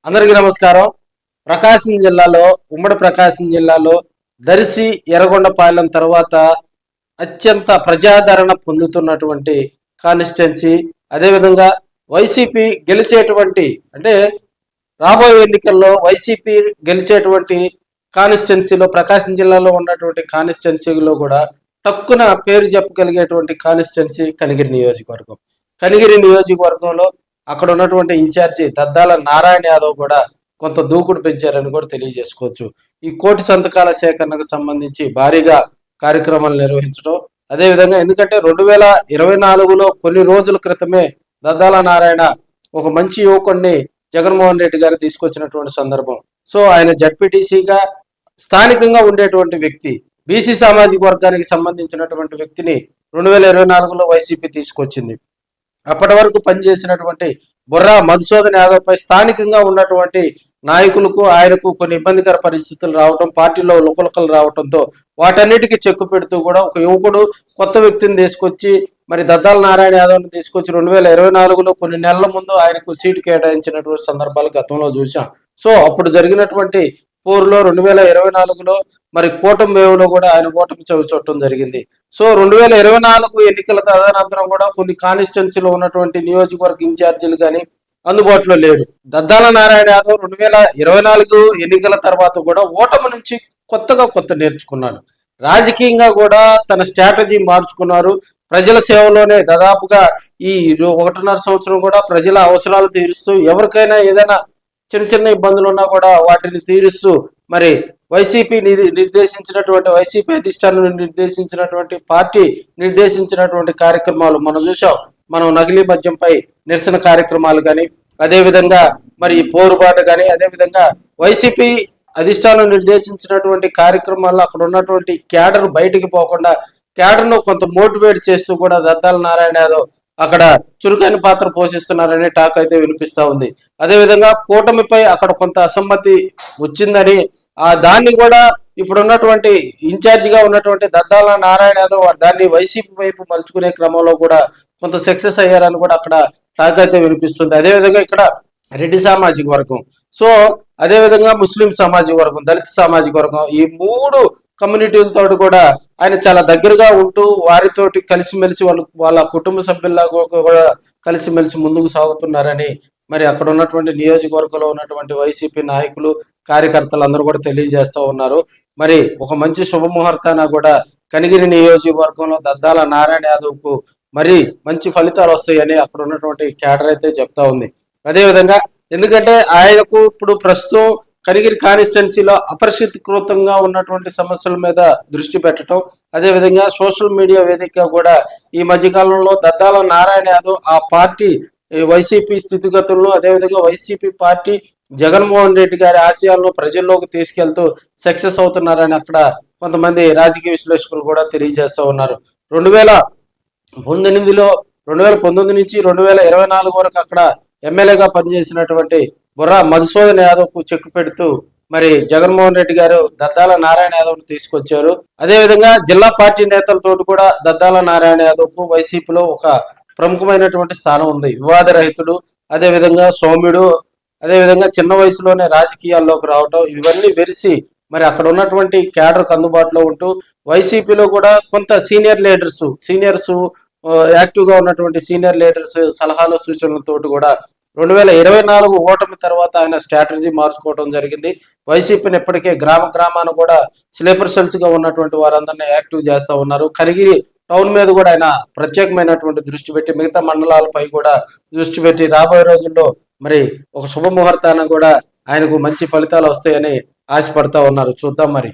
అందరికీ నమస్కారం. ప్రకాశం జిల్లాలో ఉమ్మడి ప్రకాశం జిల్లాలో దర్శి ఎర్రగొండపాలెం తర్వాత అత్యంత ప్రజాదరణ పొందుతున్నటువంటి కాన్స్టిట్యున్సీ. అదేవిధంగా వైసీపీ గెలిచేటువంటి అంటే రాబోయే ఎన్నికల్లో వైసీపీ గెలిచేటువంటి కాన్స్టిట్యున్సీలో ప్రకాశం జిల్లాలో ఉన్నటువంటి కాన్స్టిట్యున్సీలో కూడా తక్కువ పేరు చెప్పగలిగేటువంటి కాన్స్టిట్యున్సీ కనిగిరి నియోజకవర్గం. కనిగిరి నియోజకవర్గంలో అక్కడ ఉన్నటువంటి ఇన్ఛార్జి దద్దాల నారాయణ యాదవ్ కూడా కొంత దూకుడు పెంచారని కూడా తెలియజేసుకోవచ్చు. ఈ కోటి సంతకాల సేకరణకు సంబంధించి భారీగా కార్యక్రమాలు నిర్వహించడం, అదేవిధంగా ఎందుకంటే 2024లో కొన్ని రోజుల క్రితమే దద్దాల నారాయణ ఒక మంచి యువకుడిని జగన్మోహన్ రెడ్డి గారు తీసుకొచ్చినటువంటి సందర్భం. సో ఆయన జడ్పీటీసీగా స్థానికంగా ఉండేటువంటి వ్యక్తి, బీసీ సామాజిక వర్గానికి సంబంధించినటువంటి వ్యక్తిని 2024లో వైసీపీ తీసుకొచ్చింది. అప్పటి వరకు పనిచేసినటువంటి బుర్రా మధుసూదన్ యాదవ్ పై స్థానికంగా ఉన్నటువంటి నాయకులకు ఆయనకు కొన్ని ఇబ్బందికర పరిస్థితులు రావటం, పార్టీలో లుకలుకలు రావడంతో వాటన్నిటికీ చెక్కు పెడుతూ కూడా ఒక యువకుడు కొత్త వ్యక్తిని తీసుకొచ్చి మరి దద్దాల నారాయణ యాదవ్ని తీసుకొచ్చి 2024లో కొన్ని నెలల ముందు ఆయనకు సీటు కేటాయించినటువంటి సందర్భాలు గతంలో చూసాం. సో అప్పుడు జరిగినటువంటి పోరులో 2024లో మరి కూటమి వేవులో కూడా ఆయన ఓటమి చవి చూడటం జరిగింది. సో 2024 ఎన్నికల తదనంతరం కూడా కొన్ని కాన్స్టిట్యున్సీలో ఉన్నటువంటి నియోజకవర్గ ఇన్ఛార్జీలు కానీ అందుబాటులో లేడు. దద్దాల నారాయణ యాదవ్ 2024 ఎన్నికల తర్వాత కూడా ఓటమి నుంచి కొత్త నేర్చుకున్నాడు. రాజకీయంగా కూడా తన స్ట్రాటజీ మార్చుకున్నారు. ప్రజల సేవలోనే దాదాపుగా ఈ 1.5 సంవత్సరం కూడా ప్రజల అవసరాలు తీరుస్తూ ఎవరికైనా ఏదైనా చిన్న ఇబ్బందులు ఉన్నా కూడా వాటిని తీరుస్తూ మరి వైసీపీ నిర్దేశించినటువంటి వైసీపీ అధిష్టానం నిర్దేశించినటువంటి పార్టీ నిర్దేశించినటువంటి కార్యక్రమాలు మనం చూసాం. మనం నకిలీ మద్యంపై నిరసన కార్యక్రమాలు కానీ, అదేవిధంగా మరి పోరుబాట కానీ, అదేవిధంగా వైసీపీ అధిష్టానం నిర్దేశించినటువంటి కార్యక్రమాల్లో అక్కడ ఉన్నటువంటి క్యాడర్ బయటికి పోకుండా క్యాడర్ను కొంత మోటివేట్ చేస్తూ కూడా దద్దాల నారాయణ యాదవ్ అక్కడ చురుకైన పాత్ర పోషిస్తున్నారనే టాక్ అయితే వినిపిస్తా ఉంది. అదేవిధంగా కూటమిపై అక్కడ కొంత అసమ్మతి వచ్చిందని దాన్ని కూడా ఇప్పుడు ఉన్నటువంటి ఇన్ఛార్జిగా ఉన్నటువంటి దద్దాల నారాయణ యాదవ్ దాన్ని వైసీపీ వైపు మలుచుకునే క్రమంలో కూడా కొంత సక్సెస్ అయ్యారని కూడా అక్కడ టాక్ అయితే వినిపిస్తుంది. అదేవిధంగా ఇక్కడ రెడ్డి సామాజిక వర్గం, సో అదేవిధంగా ముస్లిం సామాజిక వర్గం, దళిత సామాజిక వర్గం, ఈ 3 కమ్యూనిటీలతో కూడా ఆయన చాలా దగ్గరగా ఉంటూ వారితోటి కలిసిమెలిసి వాళ్ళ కుటుంబ సభ్యుల్లాగా కూడా కలిసిమెలిసి ముందుకు సాగుతున్నారని మరి అక్కడ ఉన్నటువంటి నియోజకవర్గంలో ఉన్నటువంటి వైసీపీ నాయకులు కార్యకర్తలు అందరూ కూడా తెలియజేస్తూ ఉన్నారు. మరి ఒక మంచి శుభముహూర్తాన కూడా కనిగిరి నియోజకవర్గంలో దద్దాల నారాయణ యాదవ్కు మరి మంచి ఫలితాలు వస్తాయని అక్కడ ఉన్నటువంటి క్యాడర్ అయితే చెప్తా ఉంది. అదేవిధంగా ఎందుకంటే ఆయనకు ఇప్పుడు ప్రస్తుతం కనిగిరి కాన్స్టిట్యున్సీలో అపరిష్కృతంగా ఉన్నటువంటి సమస్యల మీద దృష్టి పెట్టడం, అదేవిధంగా సోషల్ మీడియా వేదికగా కూడా ఈ మధ్యకాలంలో దద్దాల నారాయణ యాదవ్ ఆ పార్టీ వైసీపీ స్థితిగతుల్లో, అదేవిధంగా వైసీపీ పార్టీ జగన్మోహన్ రెడ్డి గారి ఆశయాలను ప్రజల్లోకి తీసుకెళ్తూ సక్సెస్ అవుతున్నారని అక్కడ కొంతమంది రాజకీయ విశ్లేషకులు కూడా తెలియజేస్తూ ఉన్నారు. 2019 నుంచి 2024 వరకు అక్కడ ఎమ్మెల్యేగా పనిచేసినటువంటి బుర్రా మధుసూదన్ యాదవ్కు చెక్ పెడుతూ మరి జగన్మోహన్ రెడ్డి గారు దద్దాల నారాయణ యాదవ్ను తీసుకొచ్చారు. అదేవిధంగా జిల్లా పార్టీ నేతలతో కూడా దద్దాల నారాయణ యాదవ్కు వైసీపీలో ఒక ప్రముఖమైనటువంటి స్థానం ఉంది. వివాదరహితుడు, అదేవిధంగా సౌమ్యుడు, అదేవిధంగా చిన్న వయసులోనే రాజకీయాల్లోకి రావటం, ఇవన్నీ వెరిసి మరి అక్కడ ఉన్నటువంటి క్యాడర్కు అందుబాటులో ఉంటూ వైసీపీలో కూడా కొంత సీనియర్స్ యాక్టివ్గా ఉన్నటువంటి సీనియర్ లీడర్స్ సలహాలు సూచనలతో కూడా 2024 ఓటమి తర్వాత ఆయన స్ట్రాటజీ మార్చుకోవడం జరిగింది. వైసీపీని ఇప్పటికే గ్రామాన కూడా స్లీపర్ సెల్స్ గా ఉన్నటువంటి వారందరినీ యాక్టివ్ చేస్తూ ఉన్నారు. కనిగిరి టౌన్ మీద కూడా ఆయన ప్రత్యేకమైనటువంటి దృష్టి పెట్టి మిగతా మండలాలపై కూడా దృష్టి పెట్టి రాబోయే రోజుల్లో మరి ఒక శుభముహూర్తాన కూడా ఆయనకు మంచి ఫలితాలు వస్తాయని ఆశపడతా ఉన్నారు. చూద్దాం మరి.